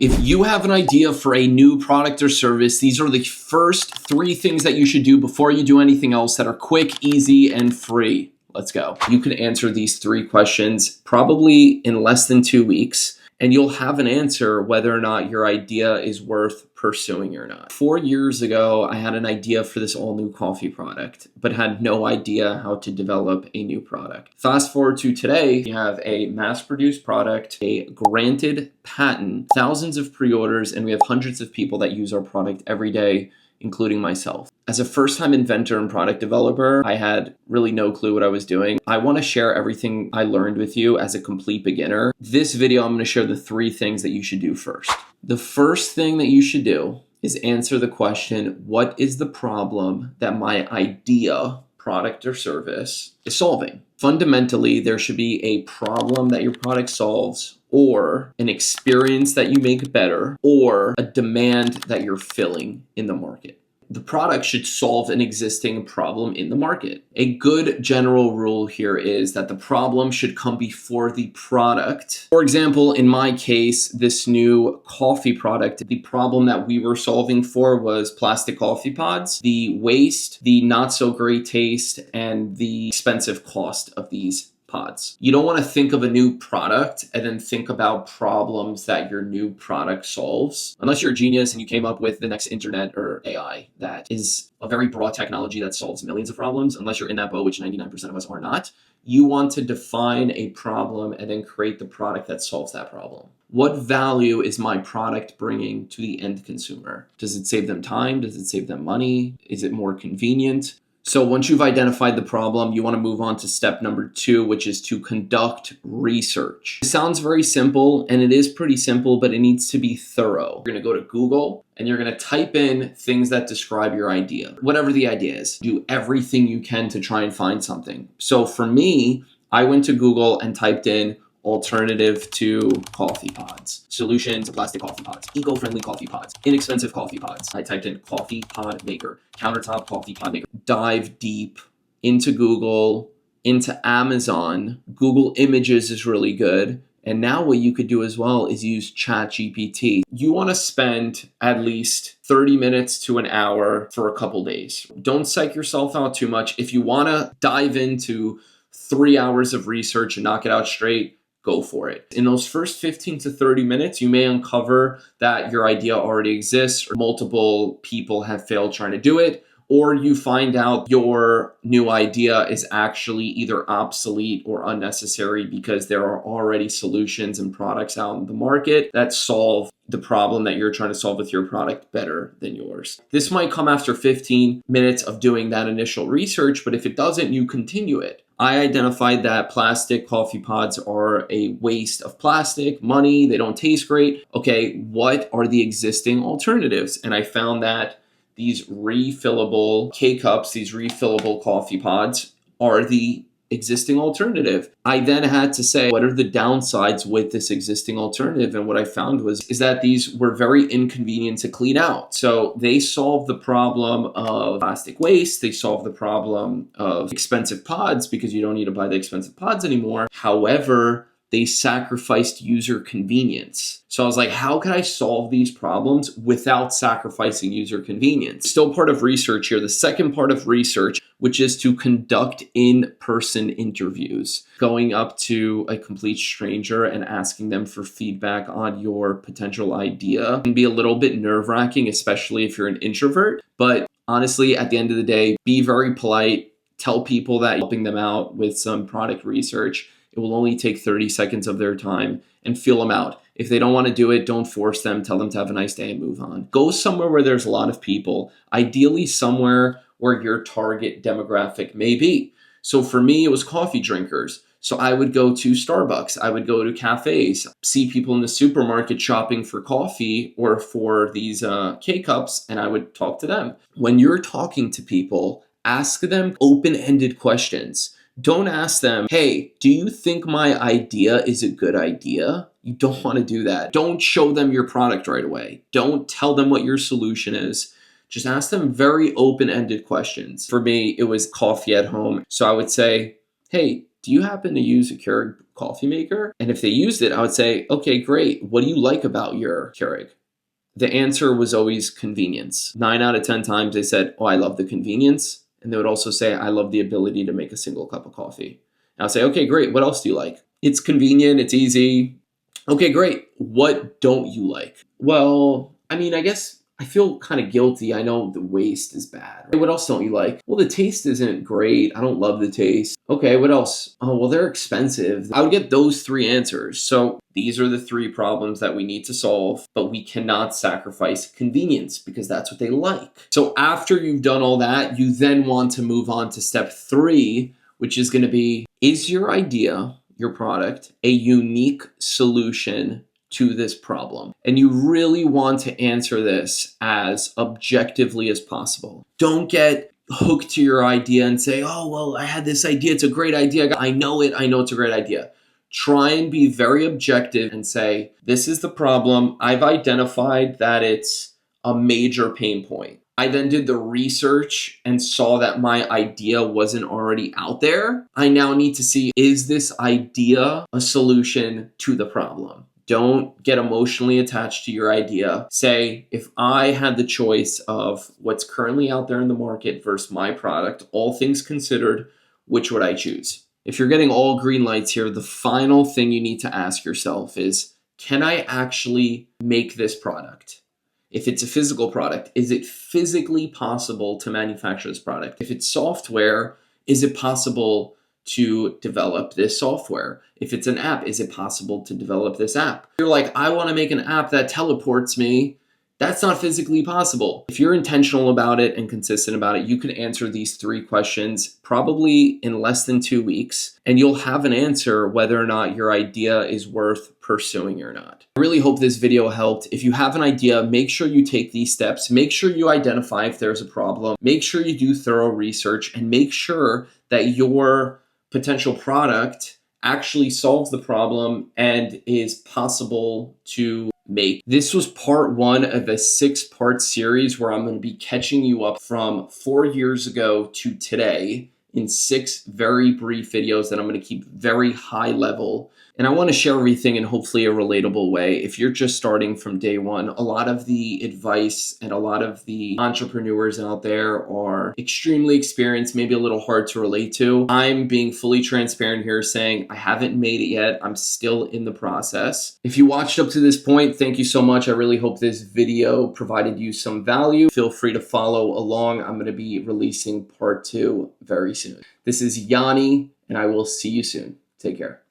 If you have an idea for a new product or service, these are the first 3 things that you should do before you do anything else that are quick, easy, and free. Let's go. You can answer these 3 questions probably in less than 2 weeks, and you'll have an answer whether or not your idea is worth pursuing or not. 4 years ago, I had an idea for this all new coffee product, but had no idea how to develop a new product. Fast forward to today, we have a mass-produced product, a granted patent, thousands of pre-orders, and we have hundreds of people that use our product every day, including myself. As a first-time inventor and product developer, I had really no clue what I was doing. I want to share everything I learned with you as a complete beginner. This video, I'm going to share the 3 things that you should do first. The first thing that you should do is answer the question, what is the problem that my idea, product or service, is solving? Fundamentally, there should be a problem that your product solves, or an experience that you make better, or a demand that you're filling in the market. The product should solve an existing problem in the market. A good general rule here is that the problem should come before the product. For example, in my case, this new coffee product, the problem that we were solving for was plastic coffee pods, the waste, the not so great taste, and the expensive cost of these pods. You don't want to think of a new product and then think about problems that your new product solves. Unless you're a genius and you came up with the next internet or AI that is a very broad technology that solves millions of problems, unless you're in that boat, which 99% of us are not, you want to define a problem and then create the product that solves that problem. What value is my product bringing to the end consumer? Does it save them time? Does it save them money? Is it more convenient? So once you've identified the problem, you want to move on to step number 2, which is to conduct research. It sounds very simple, and it is pretty simple, but it needs to be thorough. You're going to go to Google and you're going to type in things that describe your idea, whatever the idea is. Do everything you can to try and find something. So for me, I went to Google and typed in alternative to coffee pods, solution to plastic coffee pods, eco-friendly coffee pods, inexpensive coffee pods. I typed in coffee pod maker, countertop coffee pod maker. Dive deep into Google, into Amazon. Google Images is really good. And now what you could do as well is use ChatGPT. You want to spend at least 30 minutes to an hour for a couple days. Don't psych yourself out too much. If you want to dive into 3 hours of research and knock it out straight, go for it. In those first 15 to 30 minutes, you may uncover that your idea already exists, or multiple people have failed trying to do it, or you find out your new idea is actually either obsolete or unnecessary because there are already solutions and products out in the market that solve the problem that you're trying to solve with your product better than yours. This might come after 15 minutes of doing that initial research, but if it doesn't, you continue it. I identified that plastic coffee pods are a waste of plastic, money, they don't taste great. Okay, what are the existing alternatives? And I found that these refillable K-cups, these refillable coffee pods, are the existing alternative. I then had to say, what are the downsides with this existing alternative? And what I found is that these were very inconvenient to clean out. So they solve the problem of plastic waste. They solve the problem of expensive pods because you don't need to buy the expensive pods anymore. However, they sacrificed user convenience. So I was like, how can I solve these problems without sacrificing user convenience? Still part of research here. The second part of research, which is to conduct in-person interviews, going up to a complete stranger and asking them for feedback on your potential idea can be a little bit nerve-wracking, especially if you're an introvert. But honestly, at the end of the day, be very polite. Tell people that you're helping them out with some product research. It will only take 30 seconds of their time, and feel them out. If they don't want to do it, don't force them. Tell them to have a nice day and move on. Go somewhere where there's a lot of people, ideally somewhere where your target demographic may be. So for me, it was coffee drinkers. So I would go to Starbucks. I would go to cafes, see people in the supermarket shopping for coffee or for these K-cups, and I would talk to them. When you're talking to people, ask them open-ended questions. Don't ask them, hey, do you think my idea is a good idea? You don't want to do that. Don't show them your product right away. Don't tell them what your solution is. Just ask them very open-ended questions. For me, it was coffee at home. So I would say, hey, do you happen to use a Keurig coffee maker? And if they used it, I would say, okay, great. What do you like about your Keurig? The answer was always convenience. 9 out of 10 times they said, oh, I love the convenience. And they would also say, I love the ability to make a single cup of coffee. And I'll say, okay, great. What else do you like? It's convenient. It's easy. Okay, great. What don't you like? Well, I mean, I guess I feel kind of guilty. I know the waste is bad. Right? What else don't you like? Well, the taste isn't great. I don't love the taste. Okay, what else? Oh, well, they're expensive. I would get those 3 answers. So these are the 3 problems that we need to solve, but we cannot sacrifice convenience because that's what they like. So after you've done all that, you then want to move on to step 3, which is going to be, is your idea, your product, a unique solution to this problem? And you really want to answer this as objectively as possible. Don't get hooked to your idea and say, oh, well, I had this idea. It's a great idea. I know it. I know it's a great idea. Try and be very objective and say, this is the problem. I've identified that it's a major pain point. I then did the research and saw that my idea wasn't already out there. I now need to see, is this idea a solution to the problem? Don't get emotionally attached to your idea. Say, if I had the choice of what's currently out there in the market versus my product, all things considered, which would I choose? If you're getting all green lights here, the final thing you need to ask yourself is, can I actually make this product? If it's a physical product, is it physically possible to manufacture this product? If it's software, is it possible to develop this software? If it's an app, is it possible to develop this app? You're like, I want to make an app that teleports me. That's not physically possible. If you're intentional about it and consistent about it, you can answer these 3 questions probably in less than 2 weeks, and you'll have an answer whether or not your idea is worth pursuing or not. I really hope this video helped. If you have an idea, make sure you take these steps. Make sure you identify if there's a problem. Make sure you do thorough research, and make sure that your potential product actually solves the problem and is possible to make. This was part 1 of a 6-part series where I'm going to be catching you up from 4 years ago to today in 6 very brief videos that I'm going to keep very high level. And I want to share everything in hopefully a relatable way. If you're just starting from day one, a lot of the advice and a lot of the entrepreneurs out there are extremely experienced, maybe a little hard to relate to. I'm being fully transparent here saying I haven't made it yet. I'm still in the process. If you watched up to this point, thank you so much. I really hope this video provided you some value. Feel free to follow along. I'm going to be releasing part 2 very soon. This is Yianni, and I will see you soon. Take care.